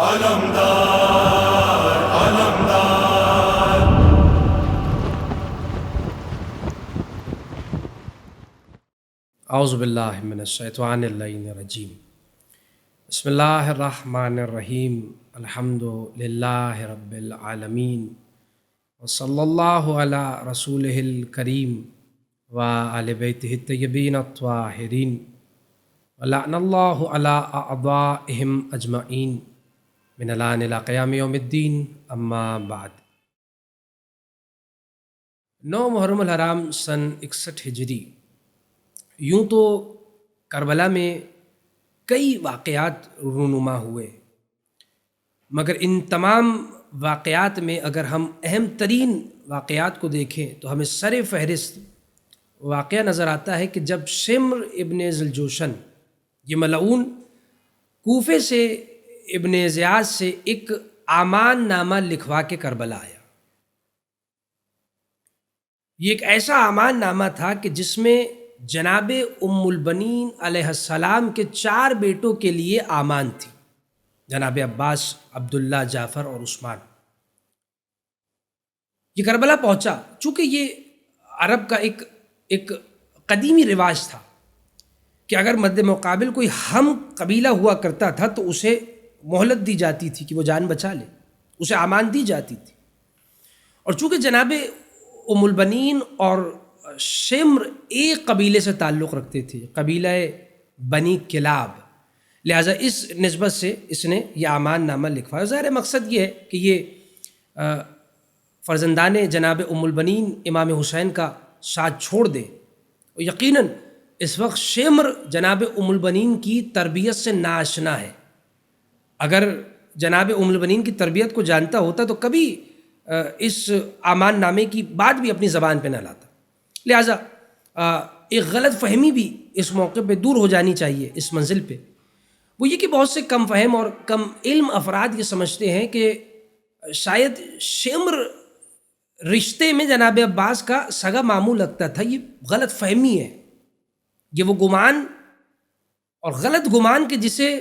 علمدار علمدار اعوذ باللہ من الشیطان اللعین الرجیم بسم اللہ الرحمن الرحیم الحمد للہ رب العالمین وصلی اللہ علی رسولہ الکریم وآل بیتہ الطیبین الطاہرین ولعن اللہ علی اعدائہم اجمعین من الان الی قیام یوم الدین اما بعد۔ 9 محرم الحرام سن 61 ہجری۔ یوں تو کربلا میں کئی واقعات رونما ہوئے، مگر ان تمام واقعات میں اگر ہم اہم ترین واقعات کو دیکھیں تو ہمیں سر فہرست واقعہ نظر آتا ہے کہ جب شمر ابن ذوالجوشن یہ ملعون کوفے سے ابن زیاد سے ایک امان نامہ لکھوا کے کربلا آیا۔ یہ ایک ایسا امان نامہ تھا کہ جس میں جناب ام البنین علیہ السلام کے 4 بیٹوں کے لیے امان تھی، جناب عباس، عبداللہ، جعفر اور عثمان۔ یہ کربلا پہنچا، چونکہ یہ عرب کا ایک قدیمی رواج تھا کہ اگر مد مقابل کوئی ہم قبیلہ ہوا کرتا تھا تو اسے مہلت دی جاتی تھی کہ وہ جان بچا لے، اسے امان دی جاتی تھی۔ اور چونکہ جناب ام البنین اور شمر ایک قبیلے سے تعلق رکھتے تھے، قبیلہ بنی کلاب، لہٰذا اس نسبت سے اس نے یہ امان نامہ لکھوایا۔ ظاہر مقصد یہ ہے کہ یہ فرزندان جناب ام البنین امام حسین کا ساتھ چھوڑ دے۔ اور یقیناً اس وقت شمر جناب ام البنین کی تربیت سے ناآشنا ہے۔ اگر جناب ام البنین کی تربیت کو جانتا ہوتا تو کبھی اس امان نامے کی بات بھی اپنی زبان پہ نہ لاتا۔ لہٰذا ایک غلط فہمی بھی اس موقع پہ دور ہو جانی چاہیے اس منزل پہ، وہ یہ کہ بہت سے کم فہم اور کم علم افراد یہ سمجھتے ہیں کہ شاید شمر رشتے میں جناب عباس کا سگا ماموں لگتا تھا۔ یہ غلط فہمی ہے، یہ وہ گمان اور غلط گمان کہ جسے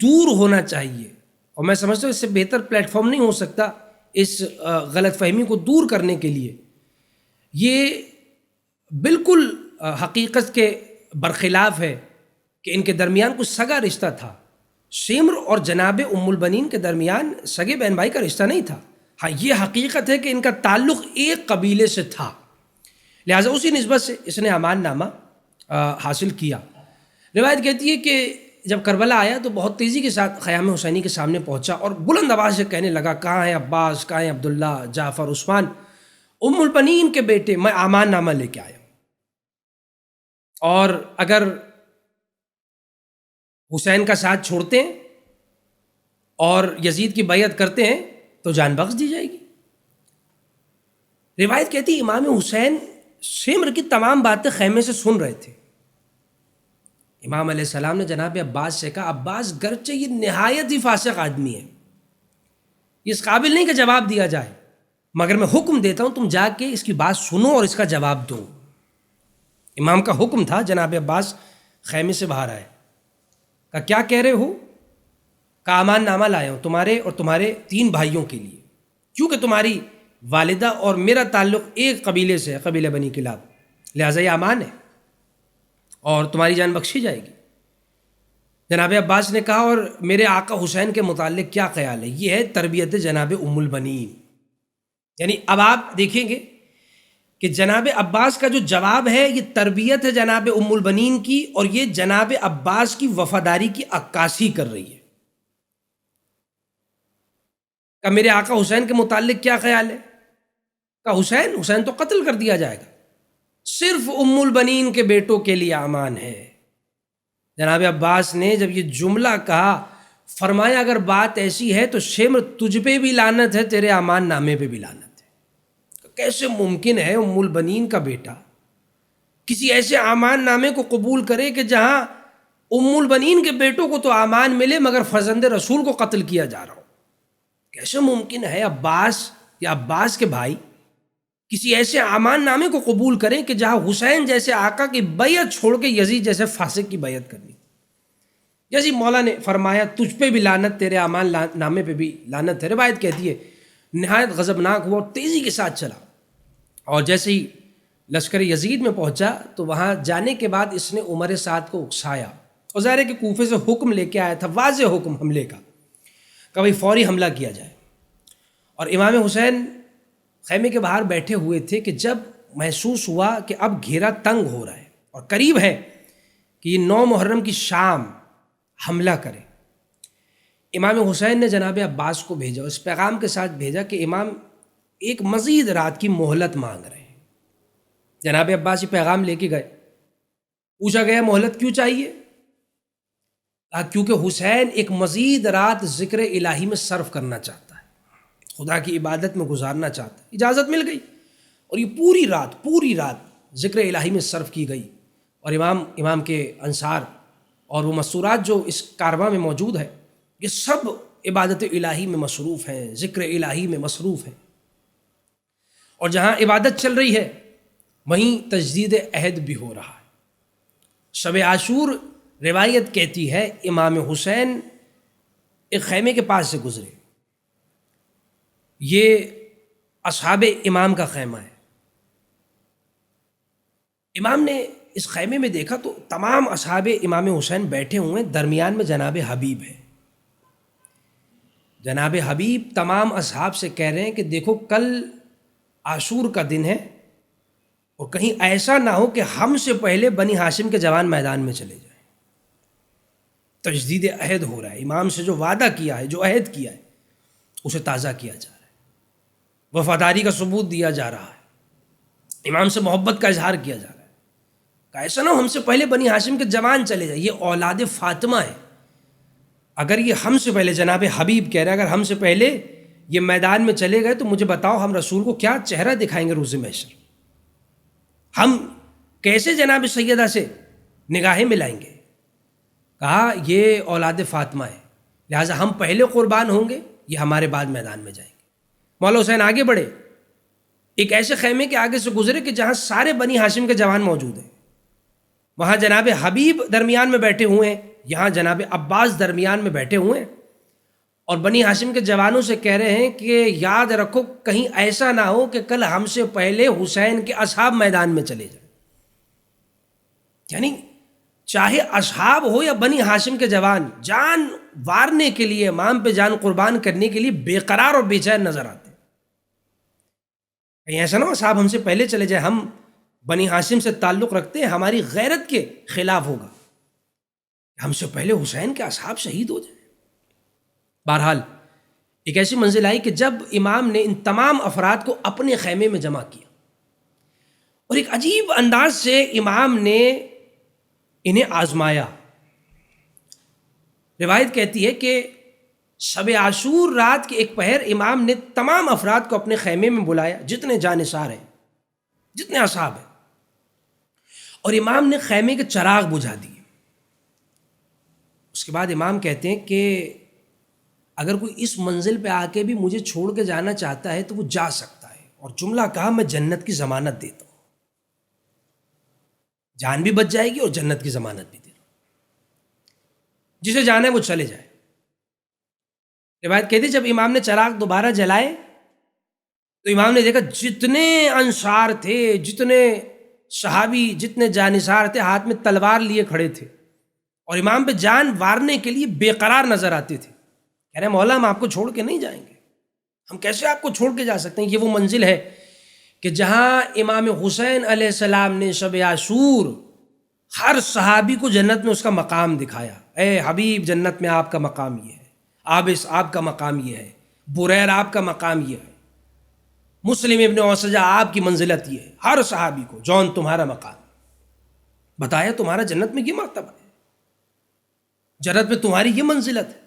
دور ہونا چاہیے، اور میں سمجھتا ہوں اس سے بہتر پلیٹ فارم نہیں ہو سکتا اس غلط فہمی کو دور کرنے کے لیے۔ یہ بالکل حقیقت کے برخلاف ہے کہ ان کے درمیان کچھ سگا رشتہ تھا۔ شمر اور جناب ام البنین کے درمیان سگے بہن بھائی کا رشتہ نہیں تھا۔ ہاں، یہ حقیقت ہے کہ ان کا تعلق ایک قبیلے سے تھا، لہٰذا اسی نسبت سے اس نے امان نامہ حاصل کیا۔ روایت کہتی ہے کہ جب کربلا آیا تو بہت تیزی کے ساتھ خیام حسینی کے سامنے پہنچا اور بلند آواز سے کہنے لگا، کہاں ہے عباس، کہاں ہے عبداللہ، جعفر، عثمان، ام البنین کے بیٹے، میں امان نامہ لے کے آیا ہوں، اور اگر حسین کا ساتھ چھوڑتے ہیں اور یزید کی بیعت کرتے ہیں تو جان بخش دی جائے گی۔ روایت کہتی ہے امام حسین شمر کی تمام باتیں خیمے سے سن رہے تھے۔ امام علیہ السلام نے جناب عباس سے کہا، عباس گرچہ یہ نہایت ہی فاسق آدمی ہے، یہ اس قابل نہیں کہ جواب دیا جائے، مگر میں حکم دیتا ہوں تم جا کے اس کی بات سنو اور اس کا جواب دو۔ امام کا حکم تھا۔ جناب عباس خیمے سے باہر آئے، کہا کیا کہہ رہے ہو؟ کہا امان نامہ لایا ہوں تمہارے اور تمہارے 3 بھائیوں کے لیے، کیونکہ تمہاری والدہ اور میرا تعلق ایک قبیلے سے ہے، قبیلہ بنی کلاب، لہٰذا یہ امان ہے اور تمہاری جان بخشی جائے گی۔ جناب عباس نے کہا، اور میرے آقا حسین کے متعلق کیا خیال ہے؟ یہ ہے تربیت جناب ام البنین۔ یعنی اب آپ دیکھیں گے کہ جناب عباس کا جو جواب ہے یہ تربیت ہے جناب ام البنین کی، اور یہ جناب عباس کی وفاداری کی عکاسی کر رہی ہے۔ کہ میرے آقا حسین کے متعلق کیا خیال ہے؟ کہ حسین تو قتل کر دیا جائے گا، صرف ام البنین کے بیٹوں کے لیے امان ہے۔ جناب عباس نے جب یہ جملہ کہا فرمایا، اگر بات ایسی ہے تو شمر تجھ پہ بھی لعنت ہے، تیرے امان نامے پہ بھی لعنت ہے۔ کیسے ممکن ہے ام البنین کا بیٹا کسی ایسے امان نامے کو قبول کرے کہ جہاں ام البنین کے بیٹوں کو تو امان ملے مگر فرزند رسول کو قتل کیا جا رہا ہو؟ کیسے ممکن ہے عباس یا عباس کے بھائی کسی ایسے امان نامے کو قبول کریں کہ جہاں حسین جیسے آقا کی بیعت چھوڑ کے یزید جیسے فاسق کی بیعت کرنی؟ جیسے مولا نے فرمایا تجھ پہ بھی لعنت، تیرے اعمال نامے پہ بھی لعنت ہے، روایت کہتی ہے نہایت غضبناک ہوا اور تیزی کے ساتھ چلا، اور جیسے ہی لشکر یزید میں پہنچا تو وہاں جانے کے بعد اس نے عمر سعد کو اکسایا، اور ظاہر ہے کہ کوفے سے حکم لے کے آیا تھا، واضح حکم حملے کا، کہ بھائی فوری حملہ کیا جائے۔ اور امام حسین خیمے کے باہر بیٹھے ہوئے تھے کہ جب محسوس ہوا کہ اب گھیرا تنگ ہو رہا ہے اور قریب ہے کہ یہ 9 محرم کی شام حملہ کرے، امام حسین نے جناب عباس کو بھیجا، اس پیغام کے ساتھ بھیجا کہ امام ایک مزید رات کی مہلت مانگ رہے ہیں۔ جناب عباس یہ پیغام لے کے گئے، پوچھا گیا مہلت کیوں چاہیے؟ کیونکہ حسین ایک مزید رات ذکر الہی میں صرف کرنا چاہتا ہے، خدا کی عبادت میں گزارنا چاہتا ہے۔ اجازت مل گئی اور یہ پوری رات ذکر الہی میں صرف کی گئی، اور امام کے انصار اور وہ مسورات جو اس کارواں میں موجود ہے یہ سب عبادت الہی میں مصروف ہیں، ذکر الہی میں مصروف ہیں، اور جہاں عبادت چل رہی ہے وہیں تجدید عہد بھی ہو رہا ہے۔ شب عاشور روایت کہتی ہے امام حسین ایک خیمے کے پاس سے گزرے، یہ اصحاب امام کا خیمہ ہے۔ امام نے اس خیمے میں دیکھا تو تمام اصحاب امام حسین بیٹھے ہوئے ہیں، درمیان میں جناب حبیب ہے۔ جناب حبیب تمام اصحاب سے کہہ رہے ہیں کہ دیکھو کل عاشور کا دن ہے، اور کہیں ایسا نہ ہو کہ ہم سے پہلے بنی ہاشم کے جوان میدان میں چلے جائیں۔ تجدید عہد ہو رہا ہے، امام سے جو وعدہ کیا ہے، جو عہد کیا ہے اسے تازہ کیا جا رہا ہے، وفاداری کا ثبوت دیا جا رہا ہے، امام سے محبت کا اظہار کیا جا رہا ہے کہ ایسا نہ ہو ہم سے پہلے بنی ہاشم کے جوان چلے جائیں۔ یہ اولاد فاطمہ ہے، اگر یہ ہم سے پہلے جناب حبیب کہہ رہے ہیں اگر ہم سے پہلے یہ میدان میں چلے گئے تو مجھے بتاؤ ہم رسول کو کیا چہرہ دکھائیں گے روز محشر، ہم کیسے جناب سیدہ سے نگاہیں ملائیں گے؟ کہا یہ اولاد فاطمہ ہے، لہٰذا ہم پہلے قربان ہوں گے، یہ ہمارے بعد میدان میں جائیں گے۔ مولا حسین آگے بڑھے، ایک ایسے خیمے کے آگے سے گزرے کہ جہاں سارے بنی ہاشم کے جوان موجود ہیں، وہاں جناب حبیب درمیان میں بیٹھے ہوئے ہیں، یہاں جناب عباس درمیان میں بیٹھے ہوئے ہیں، اور بنی ہاشم کے جوانوں سے کہہ رہے ہیں کہ یاد رکھو کہیں ایسا نہ ہو کہ کل ہم سے پہلے حسین کے اصحاب میدان میں چلے جائیں۔ یعنی چاہے اصحاب ہو یا بنی ہاشم کے جوان، جان وارنے کے لیے، امام پہ جان قربان کرنے کے لیے بے قرار اور بے چین نظر آتے ہیں۔ کہیں ایسا نہ ہو اصحاب ہم سے پہلے چلے جائیں، ہم بنی ہاشم سے تعلق رکھتے ہیں، ہماری غیرت کے خلاف ہوگا، ہم سے پہلے حسین کے اصحاب شہید ہو جائیں۔ بہرحال ایک ایسی منزل آئی کہ جب امام نے ان تمام افراد کو اپنے خیمے میں جمع کیا، اور ایک عجیب انداز سے امام نے انہیں آزمایا۔ روایت کہتی ہے کہ شب عاشور رات کے ایک پہر امام نے تمام افراد کو اپنے خیمے میں بلایا، جتنے جانثار ہیں، جتنے اصحاب ہیں، اور امام نے خیمے کے چراغ بجھا دیے۔ اس کے بعد امام کہتے ہیں کہ اگر کوئی اس منزل پہ آ کے بھی مجھے چھوڑ کے جانا چاہتا ہے تو وہ جا سکتا ہے، اور جملہ کہا میں جنت کی ضمانت دیتا ہوں، جان بھی بچ جائے گی اور جنت کی ضمانت بھی دے رہا ہوں، جسے جانا ہے وہ چلے جائے۔ روایت کہتی جب امام نے چراغ دوبارہ جلائے تو امام نے دیکھا جتنے انصار تھے، جتنے صحابی، جتنے جانثار تھے، ہاتھ میں تلوار لیے کھڑے تھے، اور امام پہ جان وارنے کے لیے بے قرار نظر آتے تھے۔ کہہ رہے مولا ہم آپ کو چھوڑ کے نہیں جائیں گے، ہم کیسے آپ کو چھوڑ کے جا سکتے ہیں؟ یہ وہ منزل ہے کہ جہاں امام حسین علیہ السلام نے شب عاشور ہر صحابی کو جنت میں اس کا مقام دکھایا۔ اے حبیب جنت میں آپ کا مقام یہ ہے، عابس آپ کا مقام یہ ہے، بریر آپ کا مقام یہ ہے، مسلم ابن اوسجہ آپ کی منزلت یہ ہے، ہر صحابی کو جون تمہارا مقام بتایا، تمہارا جنت میں یہ مرتبہ ہے، جنت میں تمہاری یہ منزلت ہے۔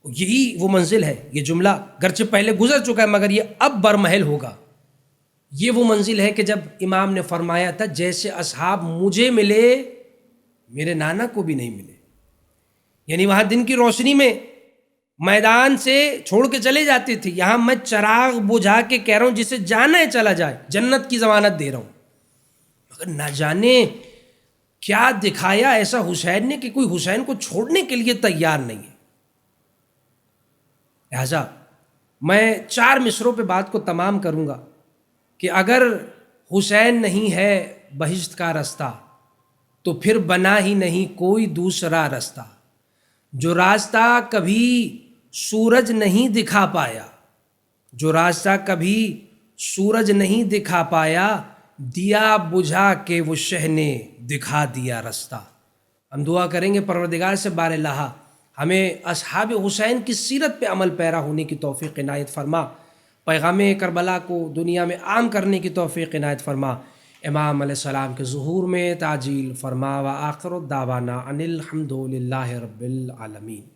یہی وہ منزل ہے، یہ جملہ گرچہ پہلے گزر چکا ہے مگر یہ اب برمحل ہوگا۔ یہ وہ منزل ہے کہ جب امام نے فرمایا تھا جیسے اصحاب مجھے ملے میرے نانا کو بھی نہیں ملے، یعنی وہاں دن کی روشنی میں میدان سے چھوڑ کے چلے جاتے تھے، یہاں میں چراغ بجھا کے کہہ رہا ہوں جسے جانا ہے چلا جائے، جنت کی ضمانت دے رہا ہوں، مگر نہ جانے کیا دکھایا ایسا حسین نے کہ کوئی حسین کو چھوڑنے کے لیے تیار نہیں ہے. لہذا میں 4 مصروں پہ بات کو تمام کروں گا کہ اگر حسین نہیں ہے بہشت کا رستہ تو پھر بنا ہی نہیں کوئی دوسرا رستہ. جو راستہ کبھی سورج نہیں دکھا پایا، جو راستہ کبھی سورج نہیں دکھا پایا، دیا بجھا کے وہ شہ نے دکھا دیا رستہ. ہم دعا کریں گے پروردگار سے بار الہ ہمیں اصحاب حسین کی سیرت پہ عمل پیرا ہونے کی توفیق عنایت فرما، پیغام کربلا کو دنیا میں عام کرنے کی توفیق عنایت فرما، امام علیہ السلام کے ظہور میں تعجیل فرما. وآخر دعوانا ان الحمد للہ رب العالمین.